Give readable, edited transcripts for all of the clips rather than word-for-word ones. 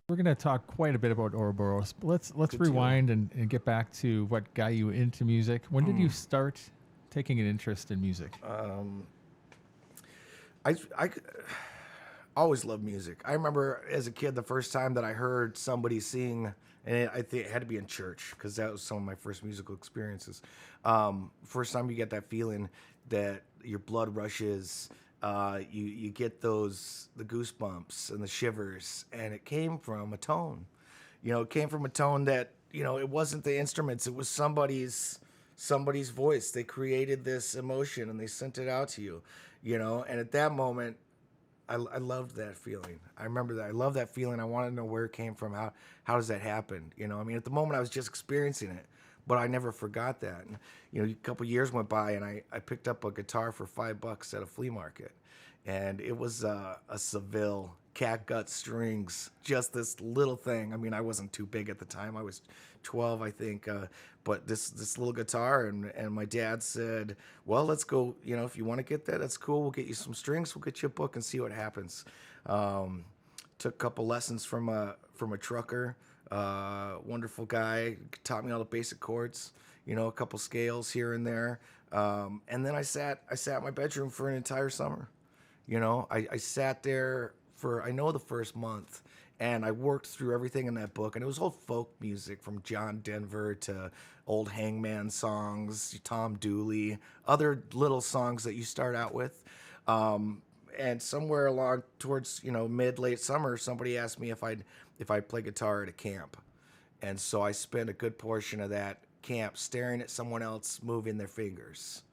We're going to talk quite a bit about Ouroboros, but let's Good deal. rewind and get back to what got you into music. When did you start taking an interest in music? I always loved music. I remember as a kid the first time that I heard somebody sing, and I think it had to be in church because that was some of my first musical experiences. First time you get that feeling that your blood rushes, you get the goosebumps and the shivers, and it came from a tone. It came from a tone that it wasn't the instruments; it was somebody's voice. They created this emotion and they sent it out to you. And at that moment I loved that feeling. I remember that. I love that feeling. I want to know where it came from. How does that happen? I mean, at the moment I was just experiencing it, but I never forgot that. And, a couple years went by and I picked up a guitar for $5 at a flea market. And it was a Seville catgut strings, just this little thing. I mean, I wasn't too big at the time. I was 12, I think. But this little guitar, and my dad said, "Well, let's go. If you want to get that, that's cool. We'll get you some strings. We'll get you a book and see what happens." Took a couple lessons from a trucker, wonderful guy. Taught me all the basic chords. A couple scales here and there. And then I sat in my bedroom for an entire summer. I sat there for, I know, the first month, and I worked through everything in that book. And it was all folk music from John Denver to old Hangman songs, Tom Dooley, other little songs that you start out with. And somewhere along towards, late summer, somebody asked me if I'd play guitar at a camp. And so I spent a good portion of that camp staring at someone else moving their fingers.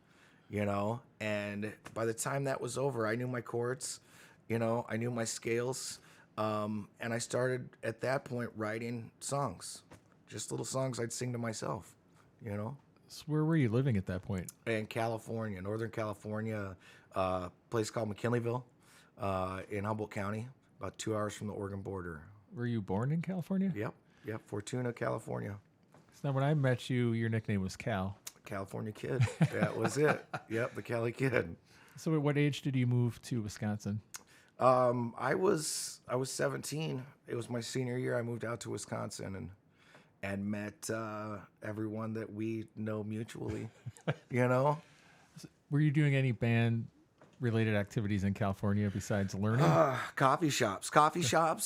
And by the time that was over, I knew my chords, I knew my scales, and I started at that point writing songs, just little songs I'd sing to myself, So where were you living at that point? in California, Northern California, place called McKinleyville, in Humboldt County, about 2 hours from the Oregon border. Were you born in California? Yep, Fortuna, California. So when I met you, your nickname was Cal. California kid. That was it. Yep, the Cali kid. So at what age did you move to Wisconsin? I was 17. It was my senior year. I moved out to Wisconsin and met everyone that we know mutually. You know, Were you doing any band related activities in California besides learning? Coffee shops. I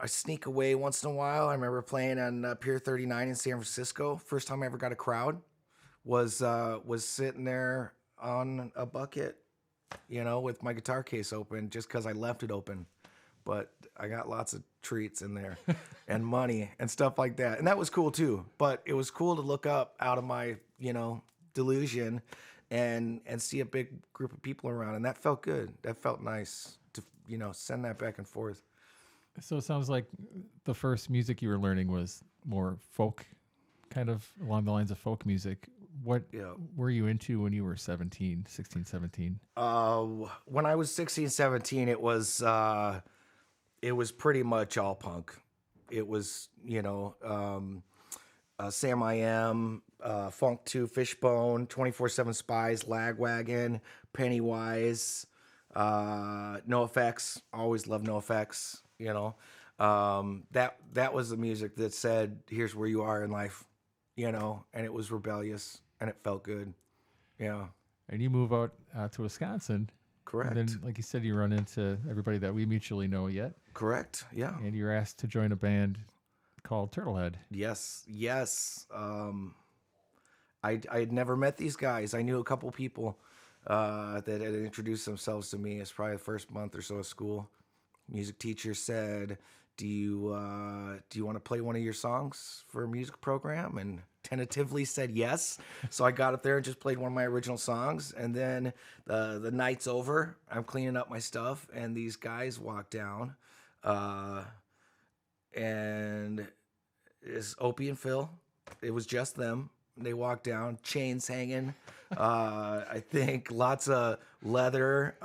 sneak away once in a while. I remember playing on Pier 39 in San Francisco. First time I ever got a crowd was sitting there on a bucket, with my guitar case open, just because I left it open. But I got lots of treats in there and money and stuff like that. And that was cool too. But it was cool to look up out of my, delusion and see a big group of people around. And that felt good. That felt nice to, send that back and forth. So it sounds like the first music you were learning was more folk, kind of along the lines of folk music. What Yeah. were you into when you were 17, 16, 17? When I was 16, 17, it was pretty much all punk. It was, Sam I Am, Funk 2, Fishbone, 24/7 Spies, Lagwagon, Pennywise, No Effects. Always loved No Effects. That was the music that said, "Here's where you are in life," and it was rebellious and it felt good. Yeah, And you move out to Wisconsin. correct, And then, like you said, you run into everybody that we mutually know yet. correct. Yeah, And you're asked to join a band called Turtlehead. yes. I had never met these guys. I knew a couple people that had introduced themselves to me. It's probably the first month or so of school. Music teacher said, "Do you want to play one of your songs for a music program?" And tentatively said yes. So I got up there and just played one of my original songs. And then the night's over. I'm cleaning up my stuff, and these guys walk down, and it's Opie and Phil. It was just them. They walked down, chains hanging. I think lots of leather.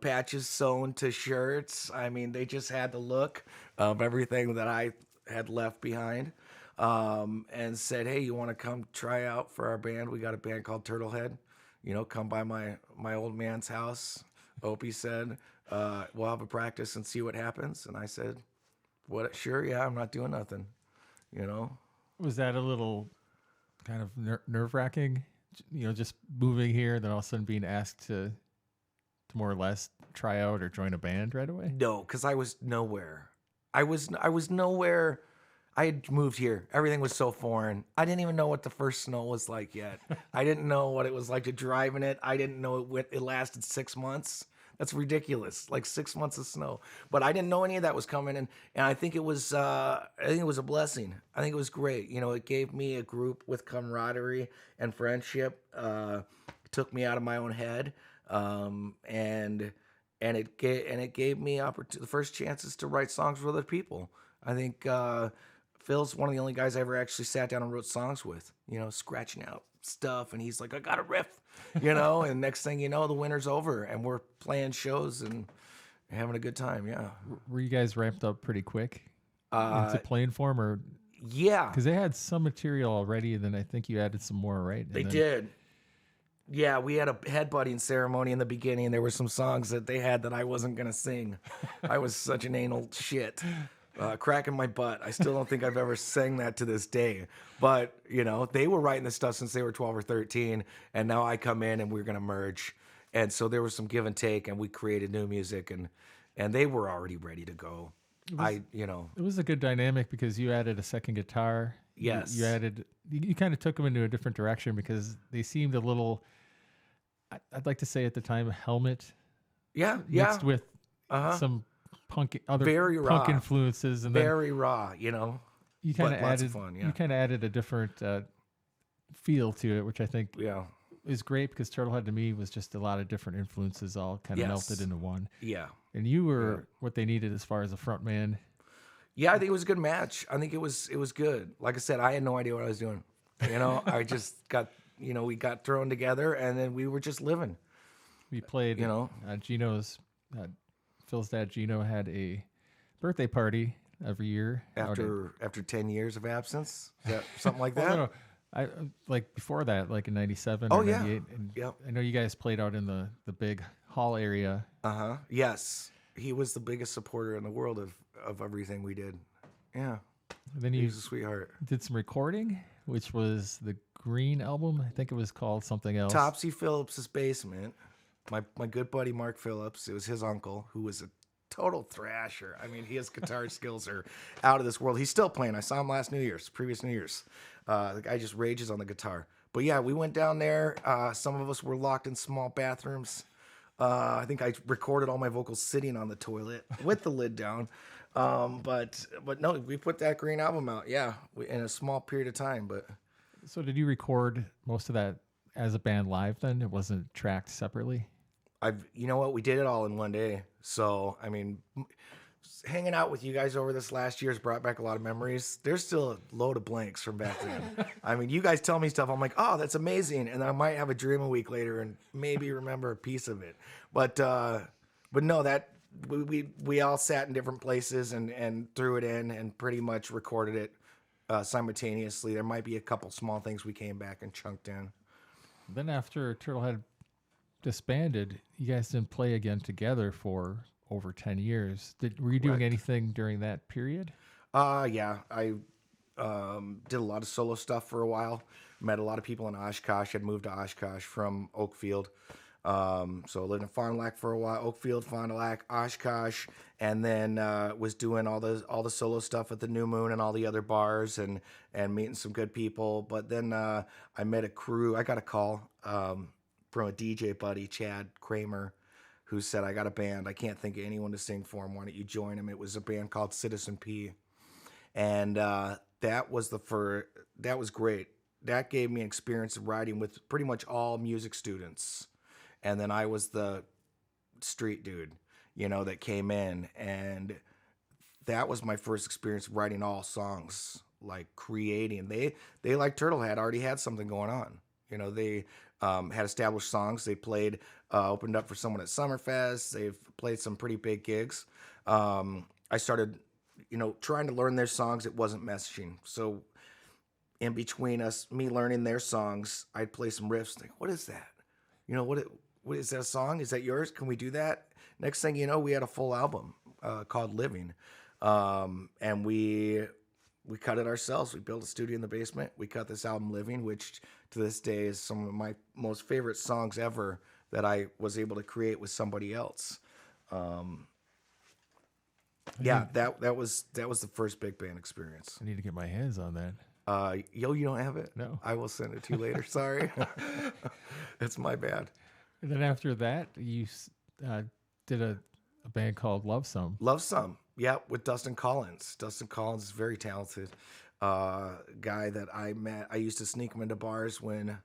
Patches sewn to shirts. I mean, they just had the look of everything that I had left behind, and said, "Hey, you want to come try out for our band? We got a band called Turtlehead. Come by my old man's house." Opie said, We'll have a practice and see what happens. And I said, what? Sure. Yeah, I'm not doing nothing, you know? Was that a little kind of nerve wracking? Just moving here, then all of a sudden being asked to more or less try out or join a band right away? No, because I was nowhere. I was nowhere. I had moved here. Everything was so foreign. I didn't even know what the first snow was like yet. I didn't know what it was like to drive in it. I didn't know it lasted 6 months. That's ridiculous. Like 6 months of snow. But I didn't know any of that was coming, and I think it was a blessing. I think it was great. It gave me a group with camaraderie and friendship. Took me out of my own head. And it gave me the first chances to write songs for other people. I think Phil's one of the only guys I ever actually sat down and wrote songs with, scratching out stuff. And he's like, I got a riff, and next thing you know, the winter's over and we're playing shows and having a good time. Yeah. Were you guys ramped up pretty quick into playing form, or Yeah, because they had some material already, and then I think you added some more, right? they did. Yeah, we had a headbutting ceremony in the beginning. There were some songs that they had that I wasn't going to sing. I was such an anal shit. Cracking my butt. I still don't think I've ever sang that to this day. But, they were writing this stuff since they were 12 or 13. And now I come in and we're going to merge. And so there was some give and take, and we created new music, and they were already ready to go. It was a good dynamic because you added a second guitar. Yes. You kind of took them into a different direction because they seemed a little, I'd like to say at the time, Helmet. Yeah. Mixed with some very punk raw influences, and very raw, you kind but of lots added of fun, yeah. you kind of added a different feel to it, which I think Yeah. is great because Turtlehead to me was just a lot of different influences all kind of melted into one. Yeah. And you were what they needed as far as a front man. Yeah, I think it was a good match. I think it was good. Like I said, I had no idea what I was doing. I just got, we got thrown together and then we were just living. We played, Phil's dad Gino had a birthday party every year After 10 years of absence? Is that something like that? Well, no, I like before that, like in '97 Oh, or yeah. '98. And Yep. I know you guys played out in the big hall area. Uh-huh. Yes. He was the biggest supporter in the world of everything we did. Yeah. And then He you was a sweetheart. did some recording, which was the Green album. I think it was called something else. Topsy Phillips's basement. My good buddy Mark Phillips, it was his uncle, who was a total thrasher. I mean, his guitar skills are out of this world. He's still playing. I saw him previous New Year's. The guy just rages on the guitar. But yeah, we went down there. Some of us were locked in small bathrooms. I think I recorded all my vocals sitting on the toilet with the lid down. But no, we put that Green album out. Yeah, in a small period of time. But So did you record most of that as a band live then? It wasn't tracked separately? you know what? We did it all in one day. So, I mean, hanging out with you guys over this last year has brought back a lot of memories. There's still a load of blanks from back then. I mean, you guys tell me stuff. I'm like, oh, that's amazing. And then I might have a dream a week later and maybe remember a piece of it. But no, that we all sat in different places and threw it in and pretty much recorded it simultaneously. There might be a couple small things we came back and chunked in. Then after Turtlehead disbanded, you guys didn't play again together for over 10 years. Were you doing anything during that period? Yeah, I did a lot of solo stuff for a while. Met a lot of people in Oshkosh. I'd moved to Oshkosh from Oakfield. So I lived in Fond du Lac for a while, Oakfield, Fond du Lac, Oshkosh, and then was doing all the solo stuff at the New Moon and all the other bars and meeting some good people. But then I met a crew. I got a call from a DJ buddy, Chad Kramer, who said, I got a band. I can't think of anyone to sing for him. Why don't you join him? It was a band called Citizen P. And that was great. That gave me experience of writing with pretty much all music students. And then I was the street dude, that came in. And that was my first experience writing all songs, like creating. They like Turtlehead, already had something going on. They had established songs. They played, opened up for someone at Summerfest. They've played some pretty big gigs. I started, trying to learn their songs. It wasn't messaging. So in between me learning their songs, I'd play some riffs. Like, what is that? what is that a song? Is that yours? Can we do that? Next thing you know, we had a full album called Living. And we cut it ourselves. We built a studio in the basement. We cut this album Living, which to this day is some of my most favorite songs ever that I was able to create with somebody else. Yeah, that was the first big band experience. I need to get my hands on that. You don't have it? No. I will send it to you later. Sorry. It's my bad. And then after that, you did a band called Love Some. Love Some. Yeah, with Dustin Collins. Dustin Collins is very talented. Guy that I met. I used to sneak him into bars when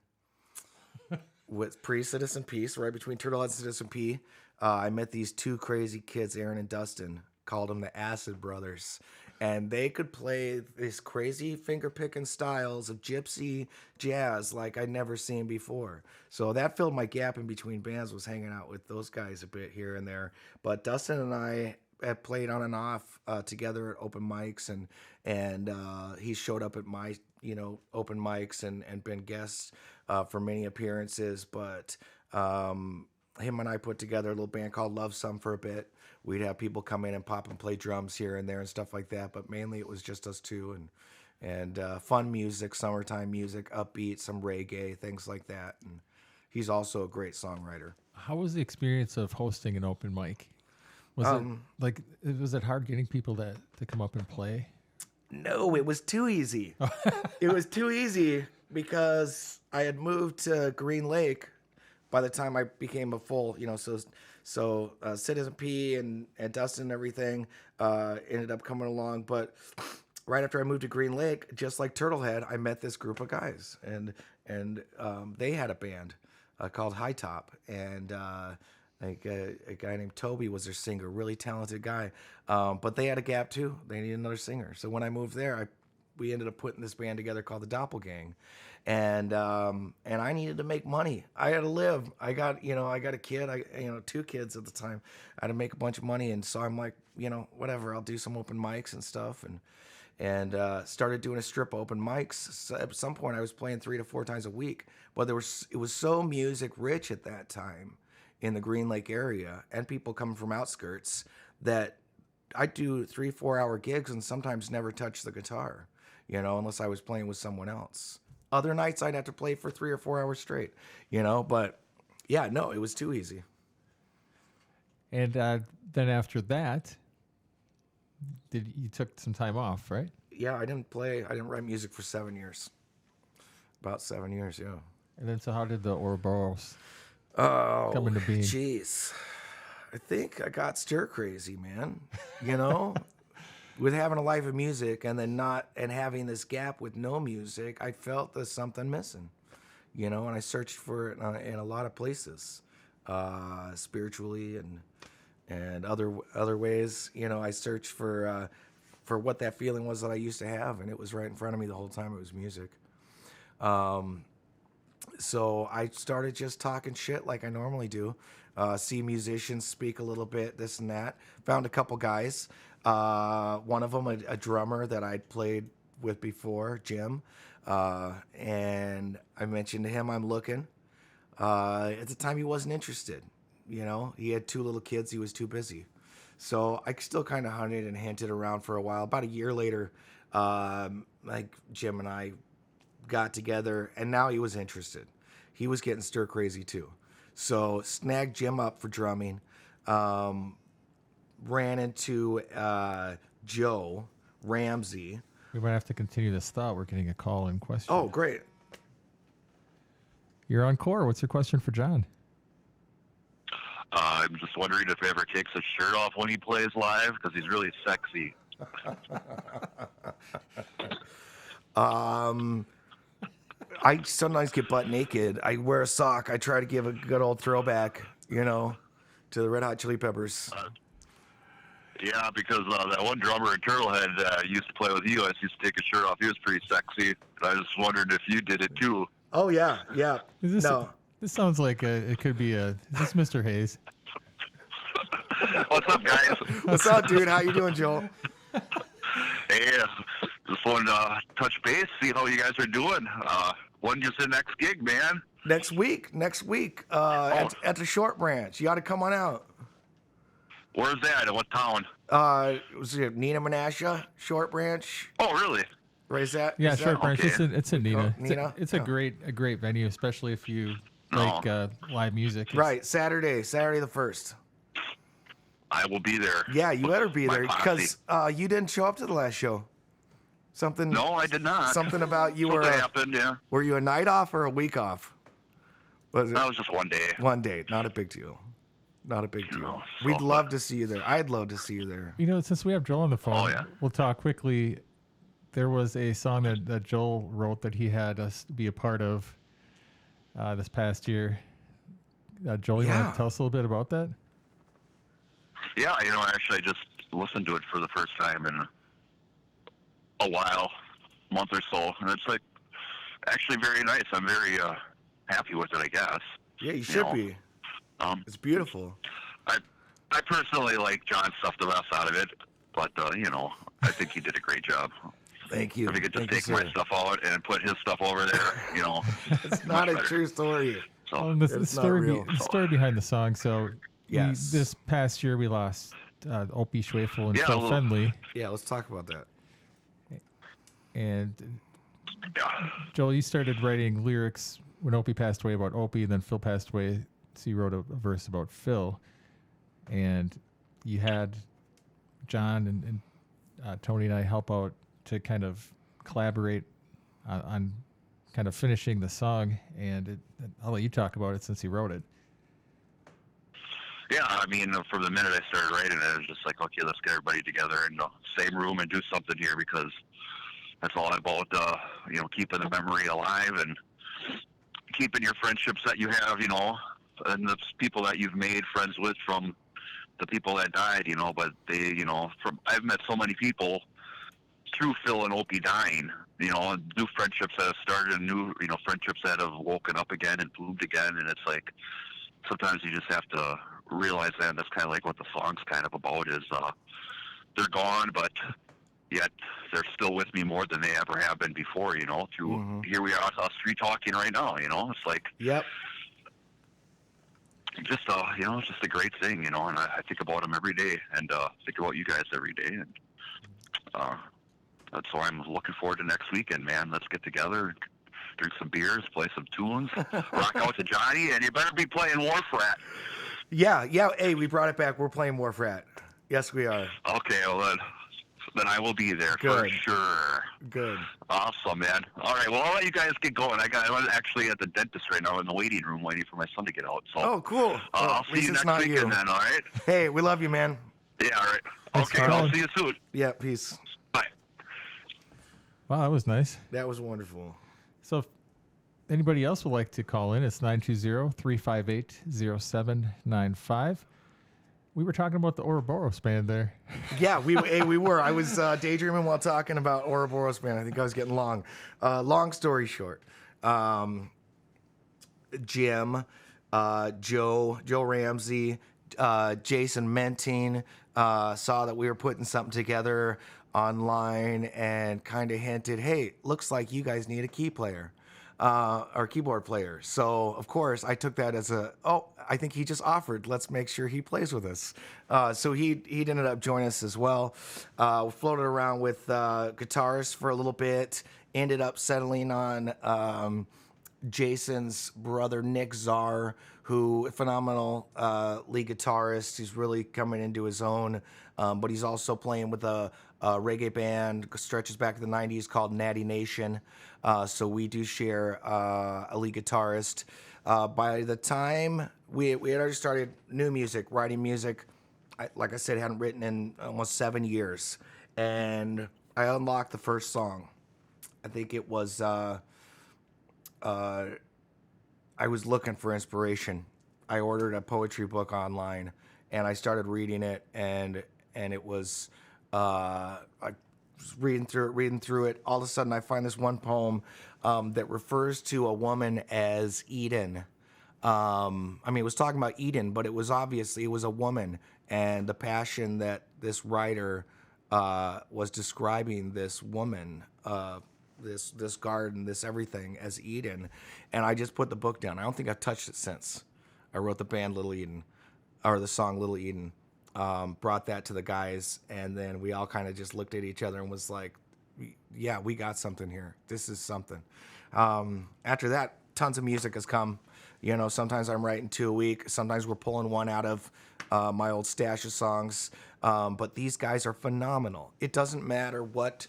with pre-Citizen Peace, right between Turtlehead and Citizen P. I met these two crazy kids, Aaron and Dustin, called them the Acid Brothers. And they could play these crazy finger-picking styles of gypsy jazz like I'd never seen before. So that filled my gap in between bands, was hanging out with those guys a bit here and there. But Dustin and I had played on and off together at open mics, and he showed up at my open mics and been guests for many appearances. But him and I put together a little band called Love Some for a bit. We'd have people come in and pop and play drums here and there and stuff like that, but mainly it was just us two, and fun music, summertime music, upbeat, some reggae, things like that. And he's also a great songwriter. How was the experience of hosting an open mic? Was it hard getting people to come up and play? No, it was too easy. It was too easy because I had moved to Green Lake by the time I became a full, so Citizen P and Dustin and everything ended up coming along. But right after I moved to Green Lake, just like Turtlehead, I met this group of guys, and they had a band called High Top, and a guy named Toby was their singer, really talented guy. But they had a gap too. They needed another singer. So when I moved there, we ended up putting this band together called the Doppelgang. And I needed to make money. I had to live. I got a kid. Two kids at the time. I had to make a bunch of money, and so I'm like, whatever. I'll do some open mics and stuff, and started doing a strip open mics. So at some point, I was playing 3 to 4 times a week. But it was so music rich at that time in the Green Lake area, and people coming from outskirts, that I do 3-4 hour gigs and sometimes never touch the guitar, unless I was playing with someone else. Other nights I'd have to play for 3 or 4 hours straight, but yeah, no, it was too easy. And then after that, you took some time off, right? Yeah, I didn't write music for 7 years. About 7 years, yeah. And then so how did the Ouroboros come into being? Jeez. I think I got stir crazy, man. With having a life of music and then having this gap with no music, I felt there's something missing, and I searched for it in a lot of places, spiritually and other ways. I searched for what that feeling was that I used to have, and it was right in front of me the whole time. It was music. So I started just talking shit like I normally do. See musicians speak a little bit, this and that. Found a couple guys. One of them, a drummer that I'd played with before, Jim. And I mentioned to him I'm looking. At the time, he wasn't interested. He had 2 little kids. He was too busy. So I still kind of hunted and hinted around for a while. About a year later, Jim and I got together, and now he was interested. He was getting stir crazy too. So snagged Jim up for drumming. Ran into Joe Ramsey. We might have to continue this thought. We're getting a call in question. Oh, great. You're on Core. What's your question for John? I'm just wondering if he ever takes his shirt off when he plays live, because he's really sexy. I sometimes get butt naked. I wear a sock. I try to give a good old throwback, to the Red Hot Chili Peppers. Yeah, because that one drummer in Turtlehead used to play with you. I used to take his shirt off. He was pretty sexy. I was wondering if you did it too. Oh, yeah. This sounds like it could be is this Mr. Hayes? What's up, guys? What's up, dude? How you doing, Joel? Hey, just wanted to touch base, see how you guys are doing. When's your next gig, man? Next week, at the Short Branch. You got to come on out. Where's that? In what town? Was it Nina Menasha, Short Branch? Oh, really? Right, Yeah, Short Branch. okay? It's in Nina. Nina? It's Yeah. a great venue, especially if you No. like live music. Right, Saturday the 1st. I will be there. Yeah, you better be My there posse. because you didn't show up to the last show. Something. No, I did not. Something about you Something were. happened, yeah. Were you a night off or a week off? Was it That was just one day. one day? Not a big deal. Not a big deal. No, We'd so- love to see you there. I'd love to see you there. You know, since we have Joel on the phone, Oh, yeah. we'll talk quickly. There was a song that Joel wrote that he had us be a part of this past year. Joel, you want Yeah. to tell us a little bit about that? Yeah, actually, I just listened to it for the first time in a while, month or so, and it's like actually very nice. I'm very happy with it, I guess. Yeah, you should know, be. Um, It's beautiful. I personally like John's stuff the best out of it, but I think he did a great job. Thank you. If he could just Thank you, take my sir. stuff out and put his stuff over there, It's not a better. true story. So Oh, and the It's not story, real. the story behind the song. So, Yes. this past year we lost Opie Schwefel and Yeah, Phil a little- Fenley, Yeah, let's talk about that. and yeah. Joel, you started writing lyrics when Opie passed away about Opie, and then Phil passed away. So you wrote a verse about Phil, and you had John and Tony and I help out to kind of collaborate on kind of finishing the song. And I'll let you talk about it since you wrote it. Yeah, I mean, from the minute I started writing it, it was just like, okay, let's get everybody together in the same room and do something here because that's all about, keeping the memory alive and keeping your friendships that you have, and the people that you've made friends with from the people that died, but they, I've met so many people through Phil and Opie dying, and new friendships that have started and new, friendships that have woken up again and bloomed again. And it's like, sometimes you just have to realize that. And that's kind of like what the song's kind of about is, they're gone, but yet they're still with me more than they ever have been before, through here we are, us three talking right now, it's like, Yep. just it's just a great thing, and I think about them every day, and think about you guys every day, and that's why I'm looking forward to next weekend, man. Let's get together, drink some beers, play some tunes, rock out to Johnny, and you better be playing Warfrat. Yeah. Hey, we brought it back. We're playing Warfrat. Yes, we are. Okay, well then I will be there for Good. sure. Good. Awesome, man. All right, well, I'll let you guys get going. I'm actually at the dentist right now in the waiting room waiting for my son to get out. So Oh, cool. I'll At see least you it's next not weekend you. then, all right? Hey, we love you, man. Yeah, all right. Thanks Okay, for I'll calling. see you soon. Yeah, peace. Bye. Wow, that was nice. That was wonderful. So if anybody else would like to call in, it's 920-358-0795. We were talking about the Ouroboros band there. Yeah, we were. I was daydreaming while talking about Ouroboros band. I think I was getting long. Long story short, Jim, Joe Ramsey, Jason Menting saw that we were putting something together online and kind of hinted, hey, looks like you guys need a key player. Or keyboard player. So, of course, I took that as I think he just offered. Let's make sure he plays with us. So he ended up joining us as well. We floated around with guitars for a little bit. Ended up settling on Jason's brother, Nick Czar, who phenomenal lead guitarist. He's really coming into his own. But he's also playing with a reggae band, stretches back to the 90s, called Natty Nation. So we do share a lead guitarist. By the time we had already started new music, writing music, like I said, hadn't written in almost 7 years. And I unlocked the first song. I think it was, I was looking for inspiration. I ordered a poetry book online, and I started reading it, and it was, I was reading through it. All of a sudden, I find this one poem that refers to a woman as Eden. It was talking about Eden, but it was obviously it was a woman, and the passion that this writer was describing this woman this garden, this everything as Eden, and I just put the book down. I don't think I've touched it since. I wrote the band Little Eden, or the song Little Eden, brought that to the guys, and then we all kind of just looked at each other and was like, yeah, we got something here. This is something. After that, tons of music has come. You know, sometimes I'm writing 2 a week. Sometimes we're pulling one out of my old stash of songs. But these guys are phenomenal. It doesn't matter what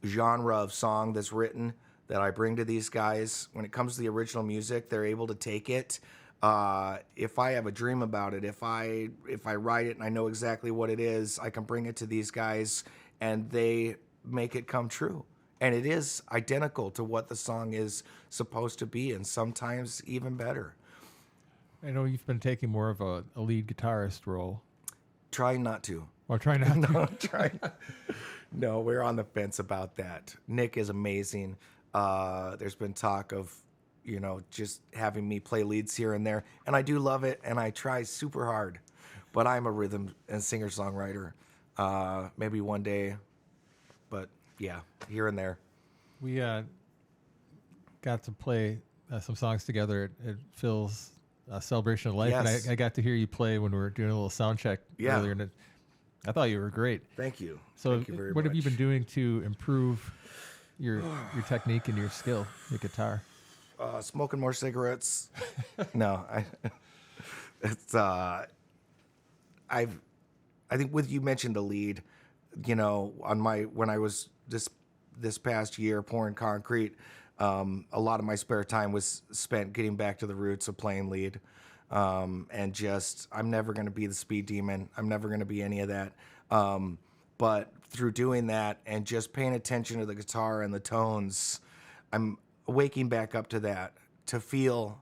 genre of song that's written that I bring to these guys. When it comes to the original music, they're able to take it. If I have a dream about it, if I write it and I know exactly what it is, I can bring it to these guys and they make it come true. And it is identical to what the song is supposed to be, and sometimes even better. I know you've been taking more of a lead guitarist role. Try not to. Or trying not to. No, try not. No, we're on the fence about that. Nick is amazing. There's been talk of, you know, just having me play leads here and there, and I do love it, and I try super hard. But I'm a rhythm and singer-songwriter. Maybe one day, but yeah, here and there. We got to play some songs together at Phil's Celebration of Life, Yes. and I got to hear you play when we were doing a little sound check Yeah. earlier, and I thought you were great. Thank you. So Thank you very what much. have you been doing to improve your technique and your skill, your guitar? Smoking more cigarettes. No, it's I think with you mentioned the lead, you know, when I was this past year pouring concrete, a lot of my spare time was spent getting back to the roots of playing lead. And just, I'm never going to be the speed demon. I'm never going to be any of that. But through doing that and just paying attention to the guitar and the tones, I'm waking back up to that, to feel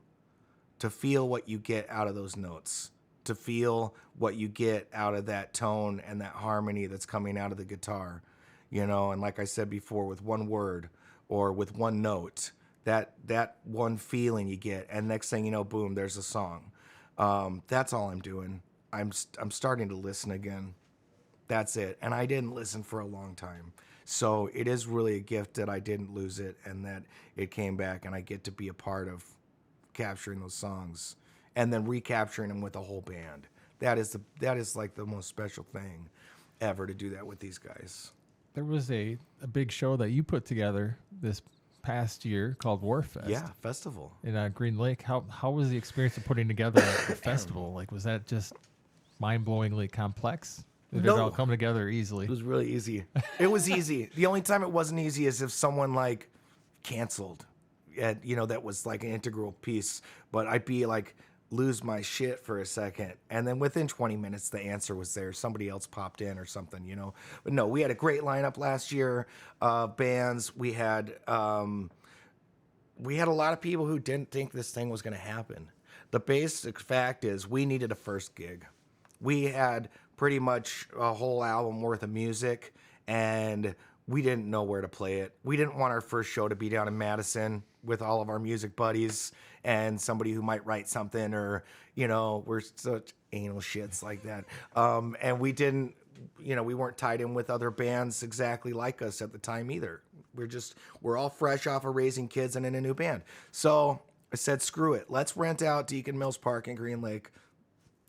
what you get out of those notes, to feel what you get out of that tone and that harmony that's coming out of the guitar, you know. And like I said before, with one word or with one note, that one feeling you get, and next thing you know, boom, there's a song. That's all I'm doing. I'm starting to listen again. That's it. And I didn't listen for a long time. So it is really a gift that I didn't lose it and that it came back, and I get to be a part of capturing those songs and then recapturing them with a whole band. That is like the most special thing ever, to do that with these guys. There was a big show that you put together this past year called Warfest. Yeah, festival. In Green Lake. How was the experience of putting together a festival? Like, was that just mind-blowingly complex? Did it No. all come together easily? It was really easy. It was easy. The only time it wasn't easy is if someone like canceled. You know, that was like an integral piece. But I'd be like, lose my shit for a second. And then within 20 minutes, the answer was there. Somebody else popped in or something, you know. But no, we had a great lineup last year of bands. We had a lot of people who didn't think this thing was going to happen. The basic fact is we needed a first gig. We had pretty much a whole album worth of music, and we didn't know where to play it. We didn't want our first show to be down in Madison with all of our music buddies and somebody who might write something, or, you know, we're such anal shits like that. And we didn't, you know, we weren't tied in with other bands exactly like us at the time either. We're all fresh off of raising kids and in a new band. So I said, screw it. Let's rent out Deacon Mills Park in Green Lake.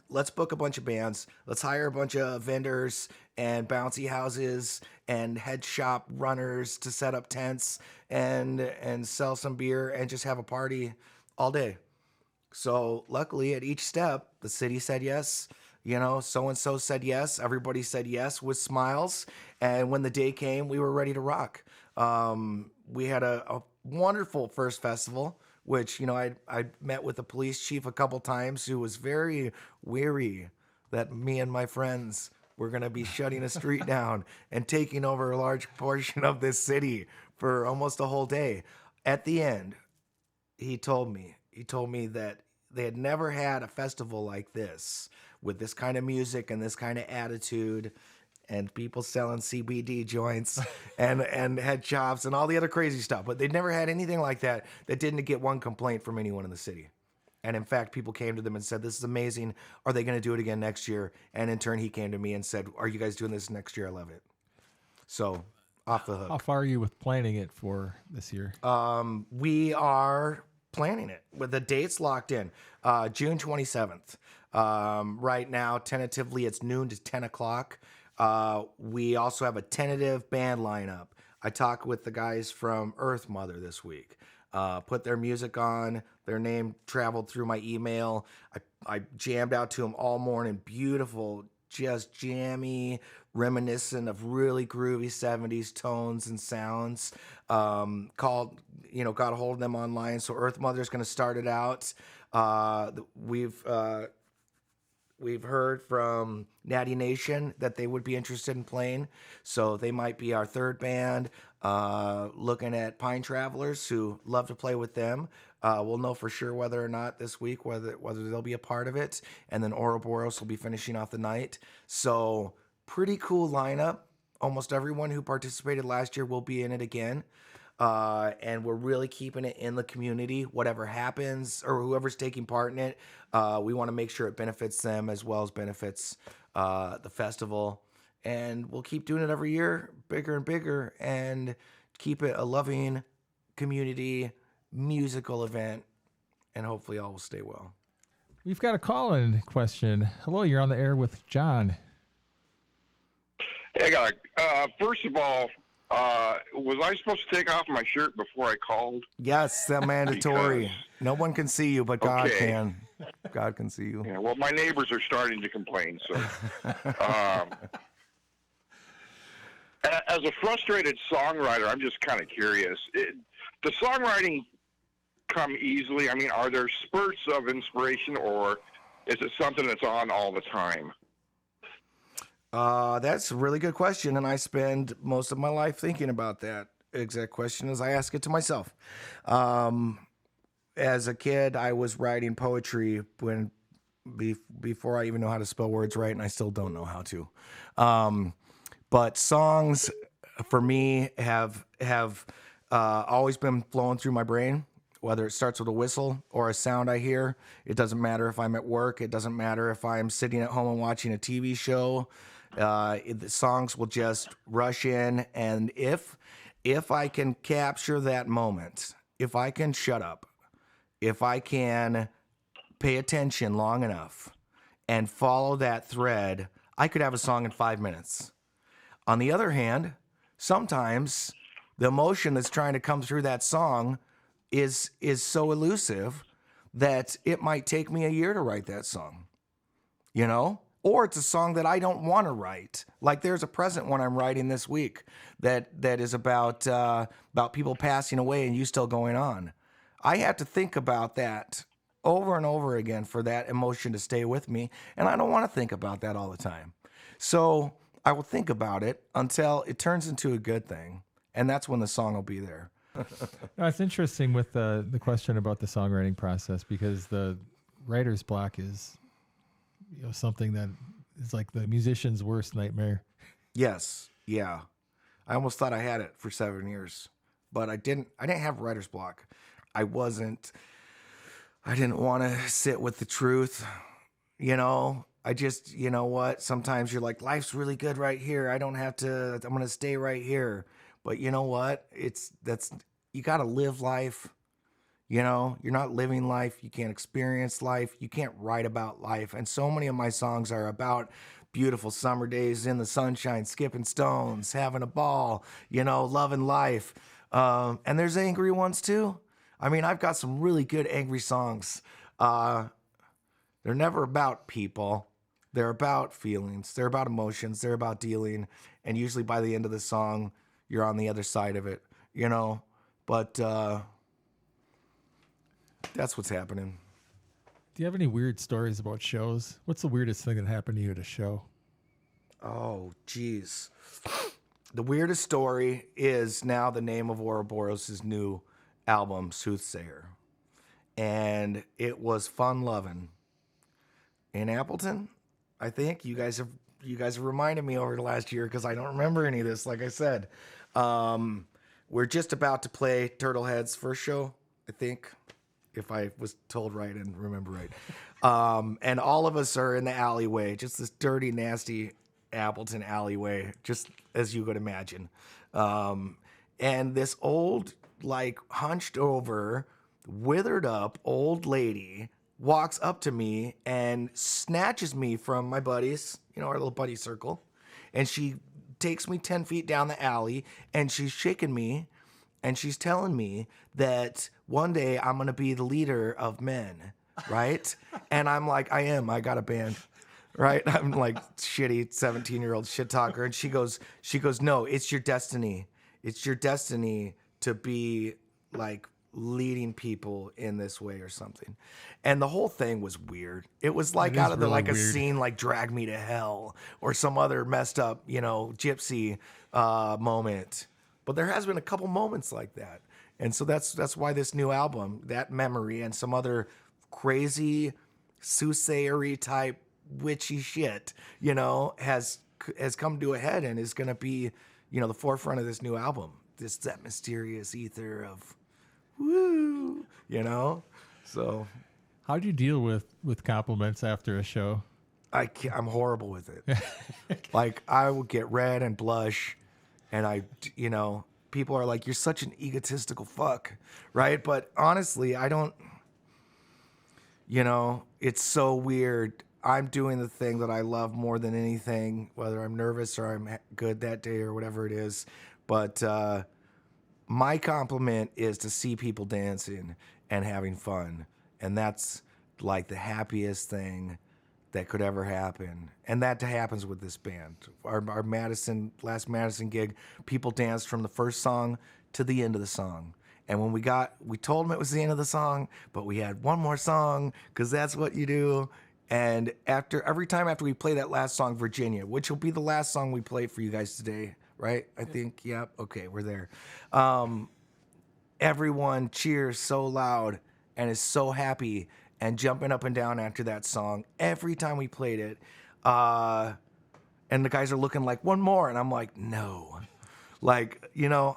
Let's book a bunch of bands. Let's hire a bunch of vendors and bouncy houses and head shop runners to set up tents and sell some beer and just have a party all day. So luckily at each step, the city said yes. You know, so-and-so said yes. Everybody said yes with smiles. And when the day came, we were ready to rock. We had a wonderful first festival, which, you know, I met with the police chief a couple times, who was very weary that me and my friends were going to be shutting a street down and taking over a large portion of this city for almost a whole day. At the end, he told me that they had never had a festival like this, with this kind of music and this kind of attitude, and people selling CBD joints and head shops and all the other crazy stuff. But they'd never had anything like that didn't get one complaint from anyone in the city. And in fact, people came to them and said, this is amazing. Are they going to do it again next year? And in turn, he came to me and said, are you guys doing this next year? I love it. So off the How hook. far are you with planning it for this year? We are planning it with the dates locked in. June 27th. Right now, tentatively, it's noon to 10 o'clock. We also have a tentative band lineup. I talked with the guys from Earth Mother this week. Put their music on. Their name traveled through my email. I jammed out to them all morning. Beautiful, just jammy, reminiscent of really groovy 70s tones and sounds. Got a hold of them online. So Earth Mother's going to start it out. We've heard from Natty Nation that they would be interested in playing, so they might be our third band. Looking at Pine Travelers, who love to play with them. We'll know for sure whether or not this week whether they'll be a part of it, and then Ouroboros will be finishing off the night. So pretty cool lineup. Almost everyone who participated last year will be in it again. And we're really keeping it in the community. Whatever happens or whoever's taking part in it, we want to make sure it benefits them as well as benefits the festival. And we'll keep doing it every year, bigger and bigger, and keep it a loving community musical event. And hopefully all will stay well. We've got a call-in question. Hello, you're on the air with John. Hey, guy. First of all, was I supposed to take off my shirt before I called? Yes, that mandatory. Because- No one can see you, but God Okay. can. God can see you. Yeah, well, my neighbors are starting to complain. So, as a frustrated songwriter, I'm just kind of curious. Does songwriting come easily? I mean, are there spurts of inspiration, or is it something that's on all the time? That's a really good question, and I spend most of my life thinking about that exact question as I ask it to myself. As a kid, I was writing poetry before I even know how to spell words right, and I still don't know how to. But songs, for me, have always been flowing through my brain. Whether it starts with a whistle or a sound I hear, it doesn't matter if I'm at work. It doesn't matter if I'm sitting at home and watching a TV show. The songs will just rush in, and if I can capture that moment, if I can shut up, if I can pay attention long enough and follow that thread, I could have a song in 5 minutes. On the other hand, sometimes the emotion that's trying to come through that song is so elusive that it might take me a year to write that song, you know? Or it's a song that I don't want to write. Like there's a present one I'm writing this week that is about people passing away and you still going on. I have to think about that over and over again for that emotion to stay with me, and I don't want to think about that all the time. So I will think about it until it turns into a good thing, and that's when the song will be there. No, it's interesting with the question about the songwriting process, because the writer's block is something that is like the musician's worst nightmare. Yes, yeah. I almost thought I had it for 7 years, but I didn't have writer's block. I didn't want to sit with the truth, I just, you know what? Sometimes you're like, life's really good right here. I'm going to stay right here. But you know what? You got to live life. You're not living life. You can't experience life. You can't write about life. And so many of my songs are about beautiful summer days in the sunshine, skipping stones, having a ball, loving life. And there's angry ones too. I mean, I've got some really good angry songs. They're never about people. They're about feelings. They're about emotions. They're about dealing. And usually by the end of the song, you're on the other side of it, But that's what's happening. Do you have any weird stories about shows? What's the weirdest thing that happened to you at a show? Oh, geez. The weirdest story is now the name of Ouroboros' new album, Soothsayer. And it was Fun Lovin' in Appleton, I think. You guys have reminded me over the last year because I don't remember any of this, like I said. We're just about to play Turtlehead's first show, I think, if I was told right and remember right. And all of us are in the alleyway, just this dirty, nasty Appleton alleyway, just as you could imagine. And this old, like hunched over, withered up old lady walks up to me and snatches me from my buddies, our little buddy circle. And she takes me 10 feet down the alley and she's shaking me and she's telling me that one day I'm going to be the leader of men, right? And I'm like, I got a band. Right? I'm like shitty 17-year-old shit talker. And she goes, no, it's your destiny. It's your destiny to be like leading people in this way or something. And the whole thing was weird. It was like out of the, really like a weird. scene like Drag Me to Hell or some other messed up, gypsy moment. But there has been a couple moments like that. And so that's why this new album, that memory and some other crazy soothsayery type witchy shit, has come to a head and is going to be, the forefront of this new album. That mysterious ether of woo, So How do you deal with compliments after a show? I'm horrible with it. Like I will get red and blush and people are like, you're such an egotistical fuck, right? But honestly, I don't, it's so weird. I'm doing the thing that I love more than anything, whether I'm nervous or I'm good that day or whatever it is. But my compliment is to see people dancing and having fun. And that's like the happiest thing that could ever happen. And that happens with this band. Our last Madison gig, people danced from the first song to the end of the song. And when we told them it was the end of the song, but we had one more song because that's what you do. And every time after we play that last song, Virginia, which will be the last song we play for you guys today, right? I think, yeah. Okay, we're there. Everyone cheers so loud and is so happy and jumping up and down after that song every time we played it. And the guys are looking like, one more. And I'm like, no. Like,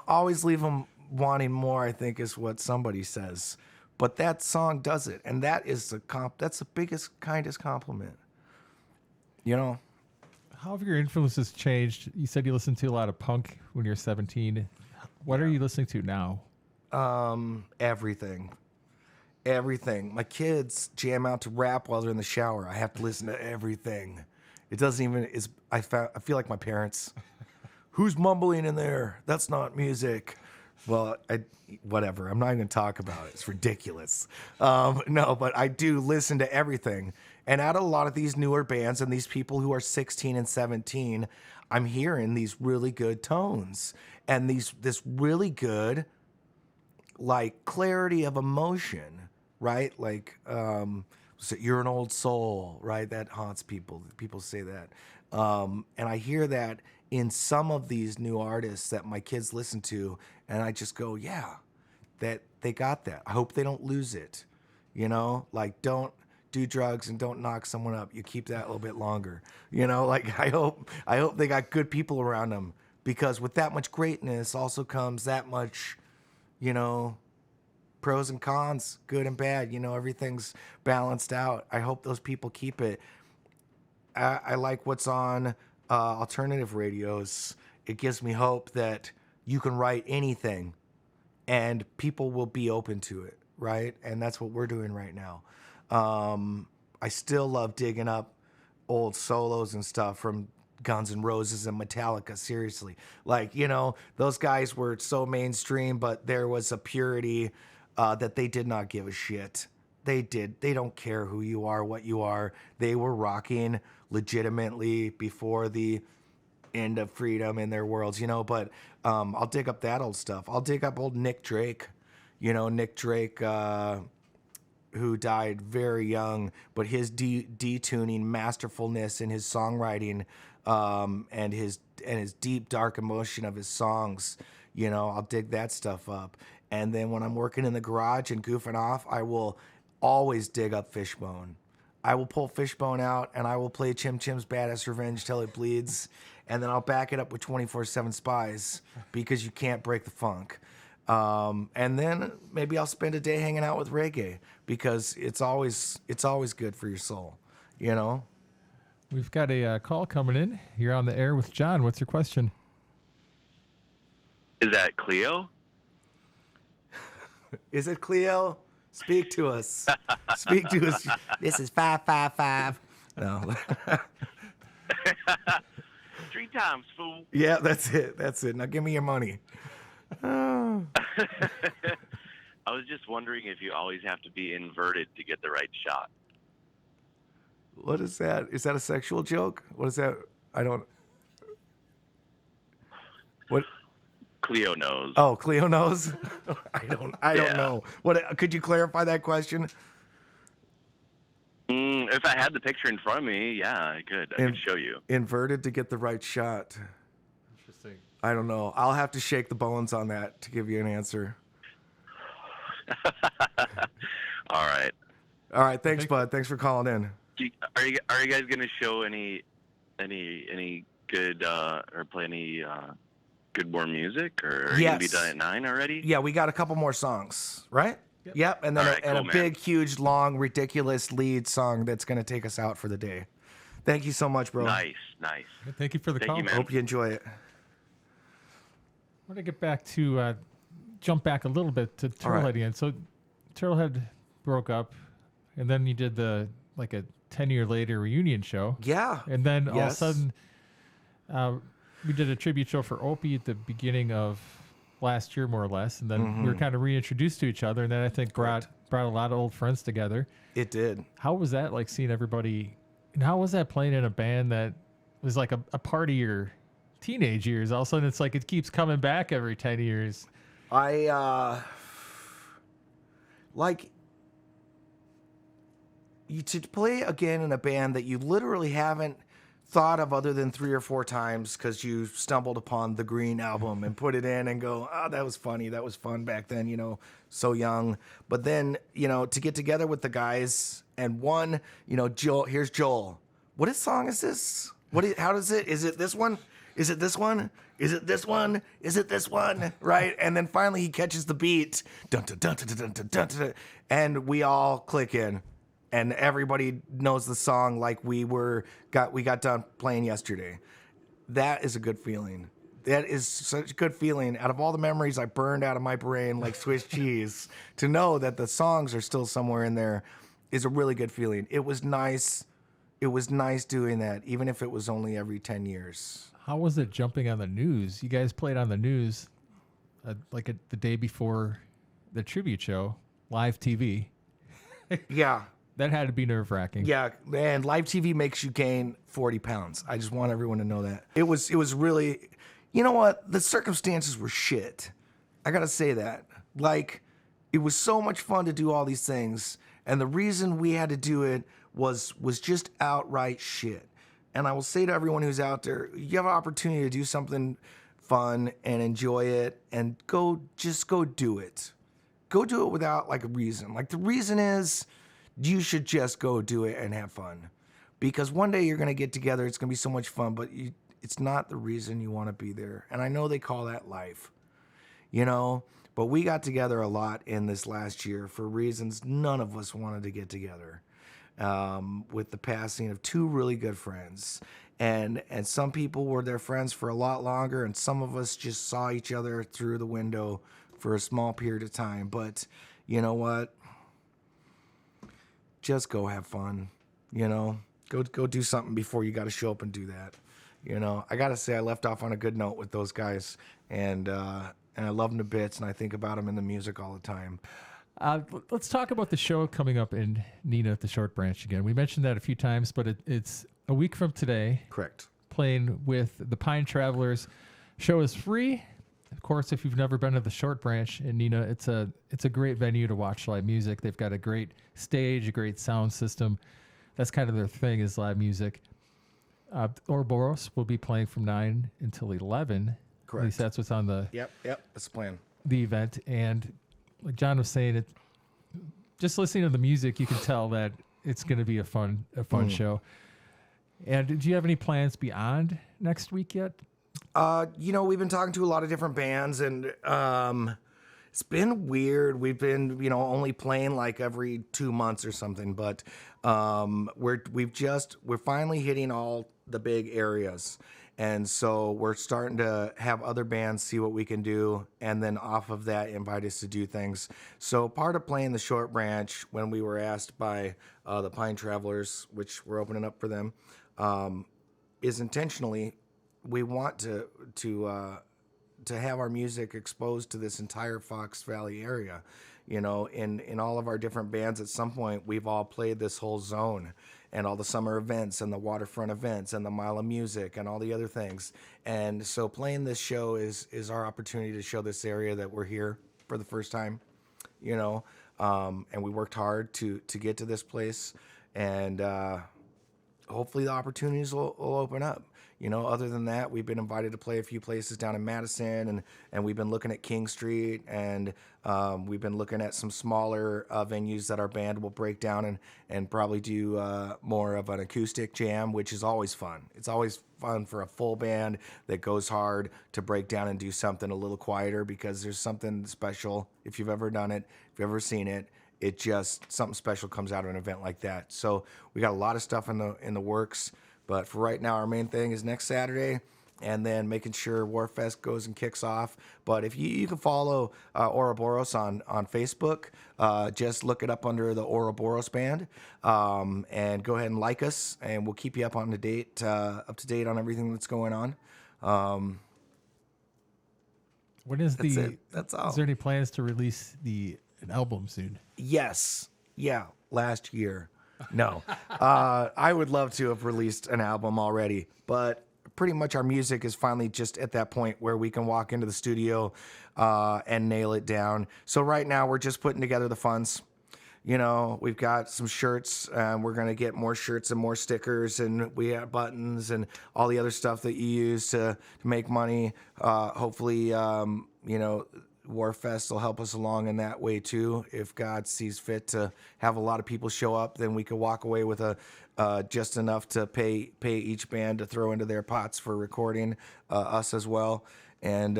always leave them wanting more, I think is what somebody says. But that song does it, and that is that's the biggest, kindest compliment. How have your influences changed? You said you listened to a lot of punk when you're 17. What are you listening to now? Everything. My kids jam out to rap while they're in the shower. I have to listen to everything. It doesn't even. I feel like my parents. Who's mumbling in there? That's not music. Well, whatever. I'm not even going to talk about it. It's ridiculous. No, but I do listen to everything. And out of a lot of these newer bands and these people who are 16 and 17, I'm hearing these really good tones and this really good, like, clarity of emotion, right? Like, so you're an old soul, right? That haunts people. People say that. And I hear that in some of these new artists that my kids listen to, and I just go, yeah, that they got that. I hope they don't lose it. Like don't do drugs and don't knock someone up. You keep that a little bit longer. Like I hope they got good people around them, because with that much greatness also comes that much, pros and cons, good and bad. Everything's balanced out. I hope those people keep it. I like what's on alternative radios. It gives me hope that you can write anything and people will be open to it, right? And that's what we're doing right now. I still love digging up old solos and stuff from Guns N' Roses and Metallica, seriously. Like, those guys were so mainstream, but there was a purity that they did not give a shit. They don't care who you are, what you are. They were rocking legitimately before the end of freedom in their worlds, but I'll dig up that old stuff. I'll dig up old Nick Drake, Nick Drake, who died very young, but his detuning masterfulness in his songwriting, and his deep dark emotion of his songs, I'll dig that stuff up. And then when I'm working in the garage and goofing off, I will always dig up Fishbone. I will pull Fishbone out and I will play Chim Chim's Badass Revenge till it bleeds. And then I'll back it up with 24/7 Spies, because you can't break the funk. And then maybe I'll spend a day hanging out with reggae, because it's always good for your soul, We've got a call coming in. You're on the air with John. What's your question? Is that Cleo? Is it Cleo? Speak to us. Speak to us. This is 555. No. 3 times, fool. Yeah, that's it. That's it. Now give me your money. Oh. I was just wondering if you always have to be inverted to get the right shot. What is that? Is that a sexual joke? What is that? I don't. What? Cleo knows. Oh, Cleo knows. I don't Yeah. know. What? Could you clarify that question? If I had the picture in front of me, yeah, I could. I could show you. Inverted to get the right shot. Interesting. I don't know. I'll have to shake the bones on that to give you an answer. All right. All right. Thanks, bud. Thanks for calling in. Are you guys gonna show any good or play any good more music, or are you gonna be Yes. done at 9 already? Yeah, we got a couple more songs, right? Yep. And then All right, and cool, a man. big, huge, long, ridiculous lead song that's going to take us out for the day. Thank you so much, bro. Nice. Thank you for the Thank call. you, man. Hope you enjoy it. I want to get back to jump back a little bit to Turtlehead again. So Turtlehead broke up, and then you did a 10-year later reunion show. Yeah. And then all of a Yes. sudden, we did a tribute show for Opie at the beginning of last year, more or less. And then we were kind of reintroduced to each other. And then I think brought a lot of old friends together. It did. How was that like seeing everybody? And how was that playing in a band that was like a part of your teenage years? All of a sudden, it's like it keeps coming back every 10 years. You to play again in a band that you literally haven't thought of other than 3 or 4 times because you stumbled upon the Green album and put it in and go, oh, that was funny. That was fun back then, so young. But then, to get together with the guys and one, Joel, here's Joel. What song is this? How does it? Is it this one? Is it this one? Is it this one? Is it this one? Right? And then finally he catches the beat. Dun, dun, dun, dun, dun, dun, dun, dun, and we all click in. And everybody knows the song like we got done playing yesterday. That is a good feeling. That is such a good feeling. Out of all the memories I burned out of my brain like Swiss cheese, to know that the songs are still somewhere in there is a really good feeling. It was nice. It was nice doing that, even if it was only every 10 years. How was it jumping on the news? You guys played on the news the day before the tribute show, live TV. Yeah. That had to be nerve-wracking. Yeah, and live TV makes you gain 40 pounds. I just want everyone to know that. It was really, you know what? The circumstances were shit. I got to say that. Like, it was so much fun to do all these things, and the reason we had to do it was just outright shit. And I will say to everyone who's out there, you have an opportunity to do something fun and enjoy it, and just go do it. Go do it without like a reason. Like the reason is you should just go do it and have fun, because one day you're going to get together. It's going to be so much fun, but it's not the reason you want to be there. And I know they call that life, but we got together a lot in this last year for reasons none of us wanted to get together, with the passing of 2 really good friends. And some people were their friends for a lot longer, and some of us just saw each other through the window for a small period of time. But you know what? Just go have fun, go do something before you got to show up and do that. I got to say I left off on a good note with those guys, and I love them to bits, and I think about them in the music all the time. Let's talk about the show coming up in Neenah at the Short Branch again. We mentioned that a few times, but it's a week from today. Correct. Playing with the Pine Travelers. Show is free. Of course, if you've never been to the Short Branch in Neenah, it's a great venue to watch live music. They've got a great stage, a great sound system. That's kind of their thing, is live music. Ouroboros will be playing from 9 until 11. Correct. At least that's what's on the Yep. That's the plan. the event. And like John was saying, just listening to the music, you can tell that it's going to be a fun show. And do you have any plans beyond next week yet? We've been talking to a lot of different bands, and it's been weird. We've been, only playing like every 2 months or something, but we're finally hitting all the big areas, And so we're starting to have other bands see what we can do, and then off of that, invite us to do things. So part of playing the Short Branch, when we were asked by the Pine Travelers, which we're opening up for them, is intentionally we want to have our music exposed to this entire Fox Valley area. You know, in all of our different bands, at some point, we've all played this whole zone and all the summer events and the waterfront events and the Mile of Music and all the other things. And so playing this show is our opportunity to show this area that we're here for the first time, you know, and we worked hard to get to this place. And hopefully the opportunities will open up. You know, other than that, we've been invited to play a few places down in Madison, and we've been looking at King Street, and we've been looking at some smaller venues that our band will break down and probably do more of an acoustic jam, which is always fun. It's always fun for a full band that goes hard to break down and do something a little quieter, because there's something special. If you've ever done it, if you've ever seen it, it just, something special comes out of an event like that. So we got a lot of stuff in the works. But for right now, our main thing is next Saturday, and then making sure Warfest goes and kicks off. But if you can follow Ouroboros on Facebook, just look it up under the Ouroboros band, and go ahead and like us, and we'll keep you up to date on everything that's going on. When is That's it. That's all. Is there any plans to release an album soon? Yes. Yeah. Last year. No. I would love to have released an album already, but pretty much our music is finally just at that point where we can walk into the studio and nail it down. So right now we're just putting together the funds. You know, we've got some shirts, and we're going to get more shirts and more stickers, and we have buttons and all the other stuff that you use to make money. Hopefully, you know, Warfest will help us along in that way too. If God sees fit to have a lot of people show up, then we could walk away with just enough to pay each band to throw into their pots for recording us as well. And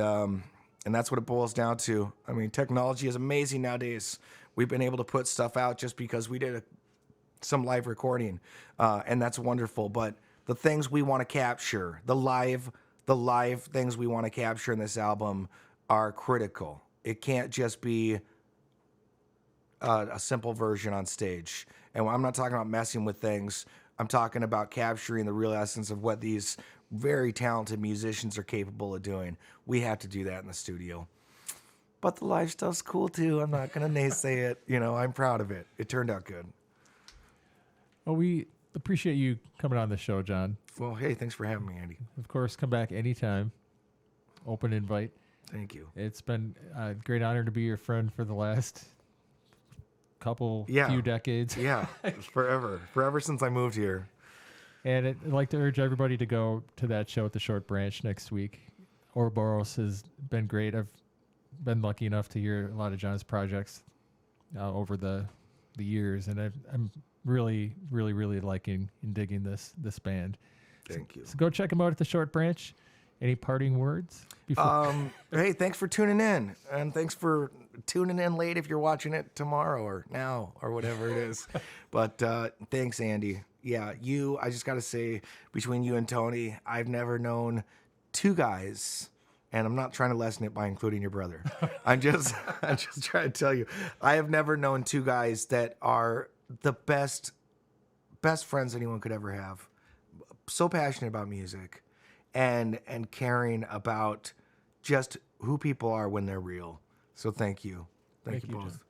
that's what it boils down to. I mean, technology is amazing nowadays. We've been able to put stuff out just because we did some live recording, and that's wonderful. But the things we want to capture, the live things we want to capture in this album are critical. It can't just be a simple version on stage. And I'm not talking about messing with things. I'm talking about capturing the real essence of what these very talented musicians are capable of doing. We have to do that in the studio. But the live stuff's cool too. I'm not going to naysay it. You know, I'm proud of it. It turned out good. Well, we appreciate you coming on the show, John. Well, hey, thanks for having me, Andy. Of course, come back anytime. Open invite. Thank you. It's been a great honor to be your friend for the last few decades. Yeah, forever since I moved here. And I'd like to urge everybody to go to that show at the Short Branch next week. Ouroboros has been great. I've been lucky enough to hear a lot of John's projects over the years, and I'm really, really, really liking and digging this band. Thank you. So go check them out at the Short Branch. Any parting words? Hey, thanks for tuning in, and thanks for tuning in late if you're watching it tomorrow or now or whatever it is. But thanks, Andy. Yeah, I just got to say, between you and Tony, I've never known two guys, and I'm not trying to lessen it by including your brother. I'm just trying to tell you, I have never known two guys that are the best friends anyone could ever have. So passionate about music. And caring about just who people are when they're real. So thank you. Thank you both.